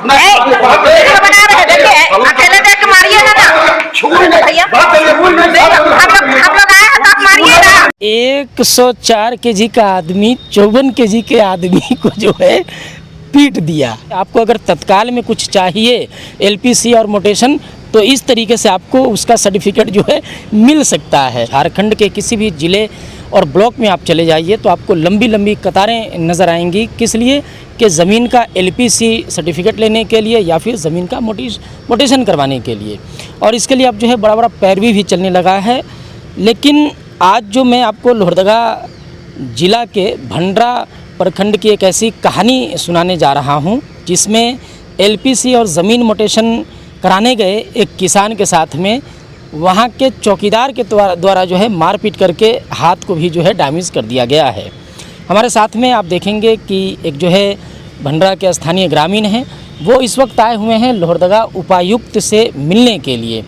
बना रहे देखिए, अकेले देख के मारिए ना भैया, हम लोग आए हैं तो आप मारिए ना। 104 केजी का आदमी 54 केजी के आदमी को जो है पीट दिया। आपको अगर तत्काल में कुछ चाहिए एलपीसी और मोटेशन, तो इस तरीके से आपको उसका सर्टिफिकेट जो है मिल सकता है। झारखंड के किसी भी ज़िले और ब्लॉक में आप चले जाइए तो आपको लंबी लंबी कतारें नज़र आएंगी। किस लिए? कि ज़मीन का एलपीसी सर्टिफिकेट लेने के लिए या फिर ज़मीन का मोटेशन करवाने के लिए। और इसके लिए अब जो है बड़ा बड़ा पैरवी भी चलने लगा है। लेकिन आज जो मैं आपको लोहरदगा ज़िला के भंडरा प्रखंड की एक ऐसी कहानी सुनाने जा रहा हूं, जिसमें एलपीसी और ज़मीन मोटेशन कराने गए एक किसान के साथ में वहां के चौकीदार के द्वारा जो है मारपीट करके हाथ को भी जो है डैमेज कर दिया गया है। हमारे साथ में आप देखेंगे कि एक जो है भंडरा के स्थानीय ग्रामीण हैं, वो इस वक्त आए हुए हैं लोहरदगा उपायुक्त से मिलने के लिए।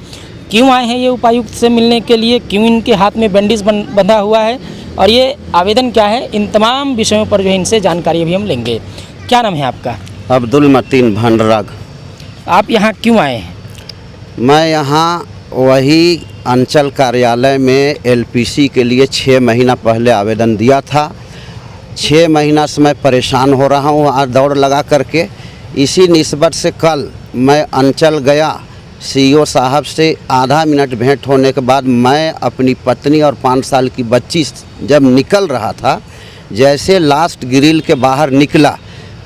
क्यों आए हैं ये उपायुक्त से मिलने के लिए, क्यों इनके हाथ में बैंडेज बंधा हुआ है और ये आवेदन क्या है, इन तमाम विषयों पर जो है इनसे जानकारी अभी हम लेंगे। क्या नाम है आपका? अब्दुल मतीन भंडरा। आप यहाँ क्यों आए हैं? मैं यहाँ वही अंचल कार्यालय में एलपीसी के लिए 6 महीना पहले आवेदन दिया था। 6 महीना से मैं परेशान हो रहा हूँ वहाँ दौड़ लगा करके। इसी निस्बत से कल मैं अंचल गया, सीईओ साहब से आधा मिनट भेंट होने के बाद मैं अपनी पत्नी और 5 साल की बच्ची जब निकल रहा था, जैसे लास्ट ग्रिल के बाहर निकला,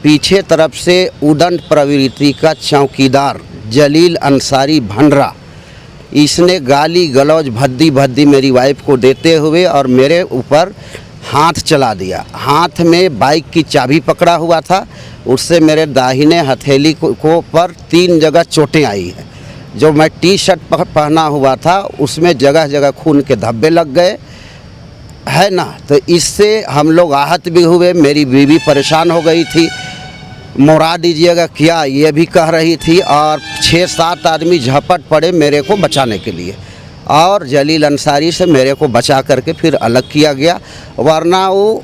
पीछे तरफ से उदंड प्रवृत्ति का चौकीदार जलील अंसारी भंडरा, इसने गाली गलौज भद्दी भद्दी मेरी वाइफ को देते हुए और मेरे ऊपर हाथ चला दिया। हाथ में बाइक की चाबी पकड़ा हुआ था, उससे मेरे दाहिने हथेली को पर 3 जगह चोटें आई हैं। जो मैं टी शर्ट पहना हुआ था उसमें जगह जगह खून के धब्बे लग गए है ना। तो इससे हम लोग आहत भी हुए। मेरी बीवी परेशान हो गई थी, मोड़ा दीजिएगा क्या ये भी कह रही थी। और 6-7 आदमी झपट पड़े मेरे को बचाने के लिए और जलील अंसारी से मेरे को बचा करके फिर अलग किया गया, वरना वो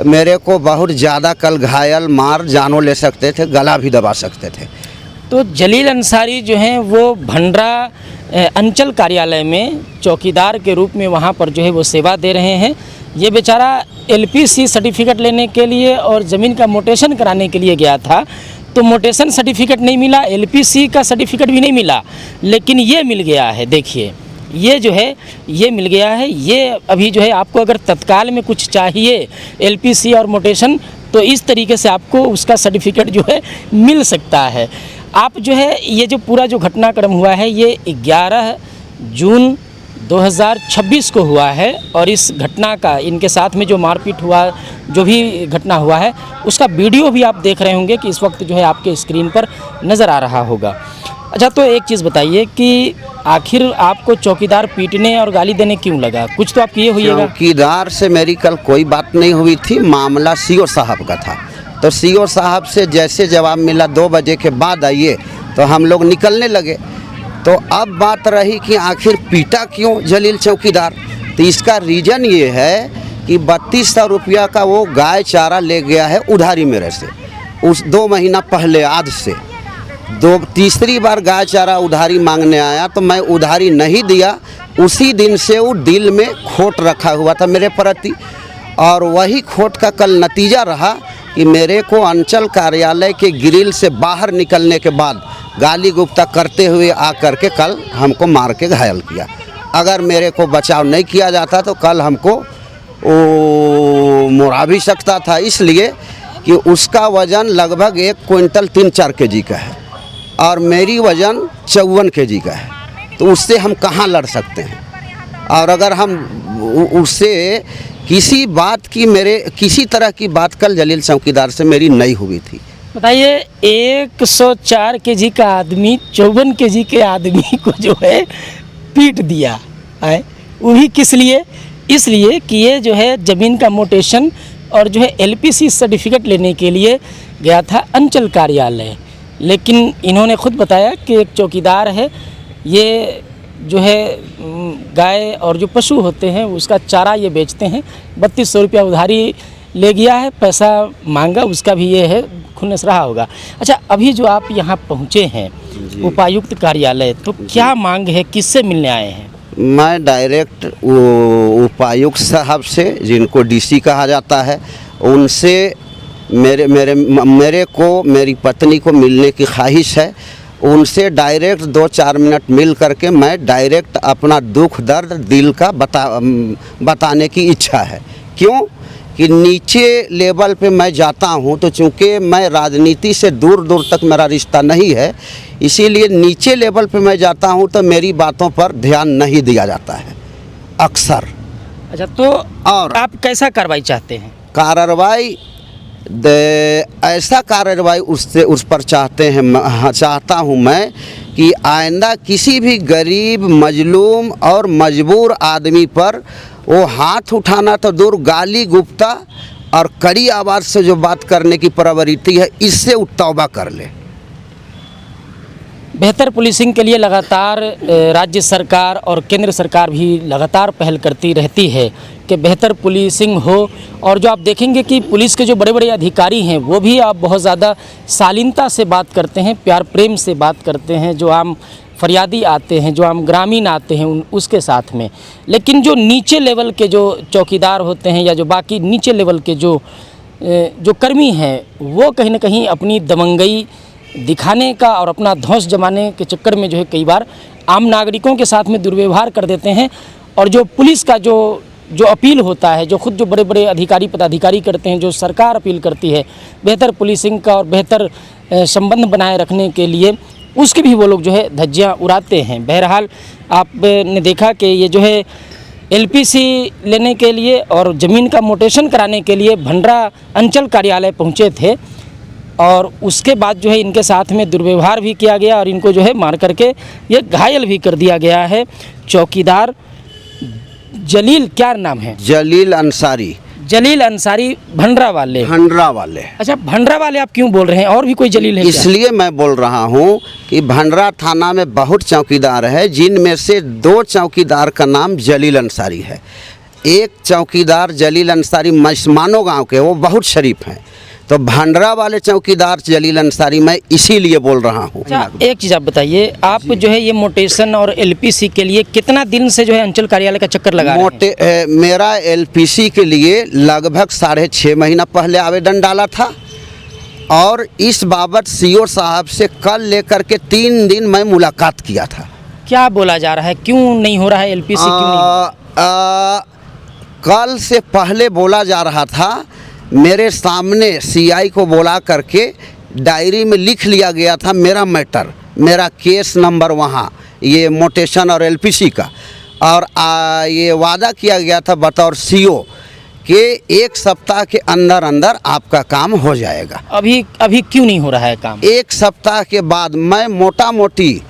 मेरे को बहुत ज़्यादा कल घायल मार जानों ले सकते थे, गला भी दबा सकते थे। तो जलील अंसारी जो हैं वो भंडरा अंचल कार्यालय में चौकीदार के रूप में वहाँ पर जो है वो सेवा दे रहे हैं। ये बेचारा एलपीसी सर्टिफिकेट लेने के लिए और ज़मीन का मोटेशन कराने के लिए गया था, तो मोटेशन सर्टिफिकेट नहीं मिला, एलपीसी का सर्टिफिकेट भी नहीं मिला, लेकिन ये मिल गया है। देखिए ये जो है ये मिल गया है। ये अभी जो है आपको अगर तत्काल में कुछ चाहिए एलपीसी और मोटेशन, तो इस तरीके से आपको उसका सर्टिफिकेट जो है मिल सकता है। आप जो है ये जो पूरा जो घटनाक्रम हुआ है ये 11 जून 2026 को हुआ है और इस घटना का इनके साथ में जो मारपीट हुआ, जो भी घटना हुआ है, उसका वीडियो भी आप देख रहे होंगे कि इस वक्त जो है आपके स्क्रीन पर नज़र आ रहा होगा। अच्छा, तो एक चीज़ बताइए कि आखिर आपको चौकीदार पीटने और गाली देने क्यों लगा? कुछ तो आप किए होइएगा। चौकीदार से मेरी कल कोई बात नहीं हुई थी, मामला सीईओ साहब का था। तो सीईओ साहब से जैसे जवाब मिला 2 बजे के बाद आइए, तो हम लोग निकलने लगे। तो अब बात रही कि आखिर पीटा क्यों जलील चौकीदार। तो इसका रीज़न ये है कि 3200 रुपया का वो गाय चारा ले गया है उधारी मेरे से, उस 2 महीना पहले आज से। तीसरी बार गाय चारा उधारी मांगने आया तो मैं उधारी नहीं दिया। उसी दिन से वो दिल में खोट रखा हुआ था मेरे प्रति, और वही खोट का कल नतीजा रहा कि मेरे को अंचल कार्यालय के ग्रिल से बाहर निकलने के बाद गाली गुप्ता करते हुए आकर के कल हमको मार के घायल किया। अगर मेरे को बचाव नहीं किया जाता तो कल हमको मुड़ा भी सकता था, इसलिए कि उसका वज़न लगभग 1 क्विंटल 3-4 केजी का है और मेरी वज़न 54 केजी का है। तो उससे हम कहाँ लड़ सकते हैं? और अगर हम उससे किसी तरह की बात कल जलील चौकीदार से मेरी नहीं हुई थी। बताइए, 104 केजी का आदमी 54 केजी के आदमी को जो है पीट दिया है, वो भी किस लिए? इसलिए कि ये जो है ज़मीन का मोटेशन और जो है एलपीसी सर्टिफिकेट लेने के लिए गया था अंचल कार्यालय। लेकिन इन्होंने खुद बताया कि एक चौकीदार है, ये जो है गाय और जो पशु होते हैं उसका चारा ये बेचते हैं। 3200 रुपया उधारी ले गया है, पैसा मांगा, उसका भी ये है खुन्नस रहा होगा। अच्छा, अभी जो आप यहाँ पहुँचे हैं उपायुक्त कार्यालय, तो क्या मांग है, किससे मिलने आए हैं? मैं डायरेक्ट उपायुक्त साहब से, जिनको डीसी कहा जाता है, उनसे मेरे को, मेरी पत्नी को मिलने की ख्वाहिश है। उनसे डायरेक्ट 2-4 मिनट मिल करके मैं डायरेक्ट अपना दुख दर्द दिल का बताने की इच्छा है। क्यों कि नीचे लेवल पे मैं जाता हूं तो चूँकि मैं राजनीति से दूर दूर तक मेरा रिश्ता नहीं है, इसीलिए नीचे लेवल पे मैं जाता हूं तो मेरी बातों पर ध्यान नहीं दिया जाता है अक्सर। अच्छा, तो और आप कैसा कार्रवाई चाहते हैं? कार्रवाई ऐसा कार्रवाई उस पर चाहता हूँ मैं कि आइंदा किसी भी गरीब, मजलूम और मजबूर आदमी पर वो हाथ उठाना तो दूर, गाली गुप्ता और कड़ी आवाज़ से जो बात करने की प्रवृत्ति है, इससे वो तौबा कर ले। बेहतर पुलिसिंग के लिए लगातार राज्य सरकार और केंद्र सरकार भी लगातार पहल करती रहती है कि बेहतर पुलिसिंग हो। और जो आप देखेंगे कि पुलिस के जो बड़े बड़े अधिकारी हैं वो भी आप बहुत ज़्यादा शालीनता से बात करते हैं, प्यार प्रेम से बात करते हैं। जो आम फरियादी आते हैं, जो आम ग्रामीण आते हैं, उसके साथ में। लेकिन जो नीचे लेवल के जो चौकीदार होते हैं या जो बाकी नीचे लेवल के जो कर्मी हैं, वो कहीं ना कहीं अपनी दबंगई दिखाने का और अपना धौंस जमाने के चक्कर में जो है कई बार आम नागरिकों के साथ में दुर्व्यवहार कर देते हैं। और जो पुलिस का जो अपील होता है, जो खुद जो बड़े बड़े अधिकारी पदाधिकारी करते हैं, जो सरकार अपील करती है बेहतर पुलिसिंग का और बेहतर संबंध बनाए रखने के लिए, उसकी भी वो लोग जो है धज्जियाँ उड़ाते हैं। बहरहाल आपने देखा कि ये जो है एलपीसी लेने के लिए और ज़मीन का मोटेशन कराने के लिए भंडरा अंचल कार्यालय पहुँचे थे और उसके बाद जो है इनके साथ में दुर्व्यवहार भी किया गया और इनको जो है मार करके ये घायल भी कर दिया गया है। चौकीदार जलील, क्या नाम है? जलील अंसारी। जलील अंसारी, भंडरा वाले। अच्छा, भंडरा वाले आप क्यों बोल रहे हैं? और भी कोई जलील है? इसलिए मैं बोल रहा हूँ कि भंडरा थाना में बहुत चौकीदार है, जिनमें से 2 चौकीदार का नाम जलील अंसारी है। एक चौकीदार जलील अंसारी मस्मानो गांव के, वो बहुत शरीफ हैं। तो भंडरा वाले चौकीदार जलील अंसारी मैं इसीलिए बोल रहा हूँ। एक चीज़ आप बताइए, आप जो है ये मोटेशन और एलपीसी के लिए कितना दिन से जो है अंचल कार्यालय का चक्कर लगा रहे हैं? मेरा एलपीसी के लिए लगभग 6.5 महीना पहले आवेदन डाला था और इस बाबत सीओ साहब से कल लेकर के 3 दिन मैं मुलाकात किया था। क्या बोला जा रहा है, क्यों नहीं हो रहा है एलपीसी? क्यों नहीं? कल से पहले बोला जा रहा था, मेरे सामने सीआई को बुला करके डायरी में लिख लिया गया था मेरा मैटर, मेरा केस नंबर वहाँ, ये मोटेशन और एलपीसी का। और ये वादा किया गया था बतौर सीओ कि 1 सप्ताह के अंदर अंदर आपका काम हो जाएगा। अभी क्यों नहीं हो रहा है काम? 1 सप्ताह के बाद मैं मोटा मोटी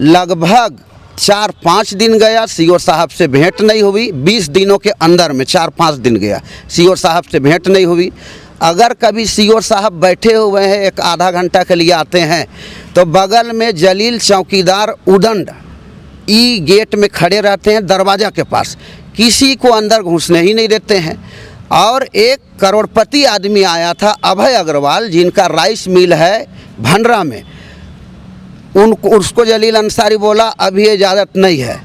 लगभग 4-5 दिन गया, सीओ साहब से भेंट नहीं हुई। 20 दिनों के अंदर में 4-5 दिन गया, सीओ साहब से भेंट नहीं हुई। अगर कभी सीओ साहब बैठे हुए हैं, 1 आधा घंटा के लिए आते हैं, तो बगल में जलील चौकीदार उदंड गेट में खड़े रहते हैं, दरवाज़ा के पास, किसी को अंदर घुसने ही नहीं देते हैं। और एक करोड़पति आदमी आया था, अभय अग्रवाल, जिनका राइस मिल है भंडरा में, उसको जलील अंसारी बोला अभी इजाज़त नहीं है।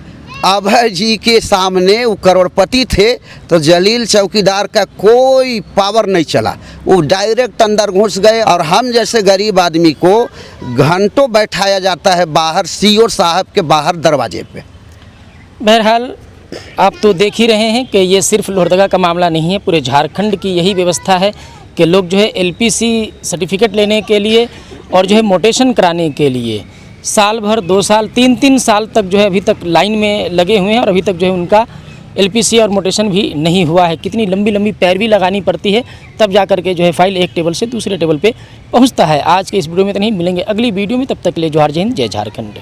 अभय जी के सामने वो करोड़पति थे, तो जलील चौकीदार का कोई पावर नहीं चला, वो डायरेक्ट अंदर घुस गए। और हम जैसे गरीब आदमी को घंटों बैठाया जाता है बाहर, सीओ साहब के बाहर दरवाजे पे। बहरहाल आप तो देख ही रहे हैं कि ये सिर्फ लोहरदगा का मामला नहीं है, पूरे झारखंड की यही व्यवस्था है कि लोग जो है एलपीसी सर्टिफिकेट लेने के लिए और जो है मोटेशन कराने के लिए साल भर, 2 साल, 3-3 साल तक जो है अभी तक लाइन में लगे हुए हैं और अभी तक जो है उनका एलपीसी और मोटेशन भी नहीं हुआ है। कितनी लंबी लंबी पैरवी लगानी पड़ती है, तब जा कर के जो है फाइल एक टेबल से दूसरे टेबल पे पहुंचता है। आज के इस वीडियो में तो नहीं, मिलेंगे अगली वीडियो में, तब तक के लिए जोहार, जय हिंद, जय झारखंड।